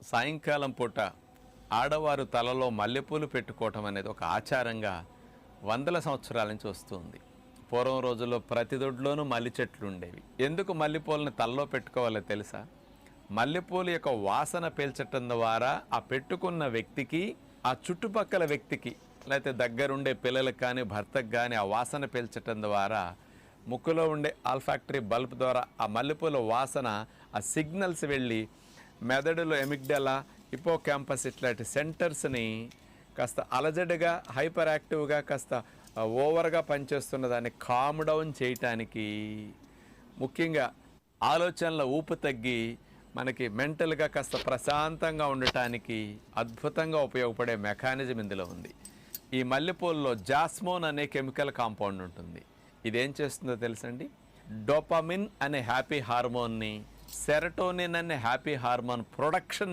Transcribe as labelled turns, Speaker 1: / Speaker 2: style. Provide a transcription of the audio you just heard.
Speaker 1: సాయంకాలం పూట ఆడవారు తలలో మల్లెపూలు పెట్టుకోవటం అనేది ఒక ఆచారంగా వందల సంవత్సరాల నుంచి వస్తుంది. పూర్వం రోజుల్లో ప్రతి దొడ్లోనూ మల్లి చెట్లు ఉండేవి. ఎందుకు మల్లెపూలను తలలో పెట్టుకోవాలో తెలుసా? మల్లెపూలు యొక్క వాసన పీల్చటం ద్వారా ఆ పెట్టుకున్న వ్యక్తికి, ఆ చుట్టుపక్కల వ్యక్తికి, లేకపోతే దగ్గరుండే పిల్లలకు కానీ భర్తకు కానీ ఆ వాసన పీల్చటం ద్వారా ముక్కులో ఉండే ఆల్ఫాక్టరీ బల్బ్ ద్వారా ఆ మల్లెపూల వాసన, ఆ సిగ్నల్స్ వెళ్ళి మెదడులో ఎమిగ్డలా, హిపోకాంపస్ ఇట్లాంటి సెంటర్స్ని కాస్త అలజడిగా, హైపర్ యాక్టివ్గా, కాస్త ఓవర్గా పనిచేస్తున్న దాన్ని కామ్ డౌన్ చేయటానికి, ముఖ్యంగా ఆలోచనల ఊపు తగ్గి మనకి మెంటల్గా కాస్త ప్రశాంతంగా ఉండటానికి అద్భుతంగా ఉపయోగపడే మెకానిజం ఇందులో ఉంది. ఈ మల్లెపూల్లో జాస్మోన్ అనే కెమికల్ కాంపౌండ్ ఉంటుంది. ఇదేం చేస్తుందో తెలుసండి? డోపామిన్ అనే హ్యాపీ హార్మోన్ని, సెరటోనిన్ అనే హ్యాపీ హార్మోన్ ప్రొడక్షన్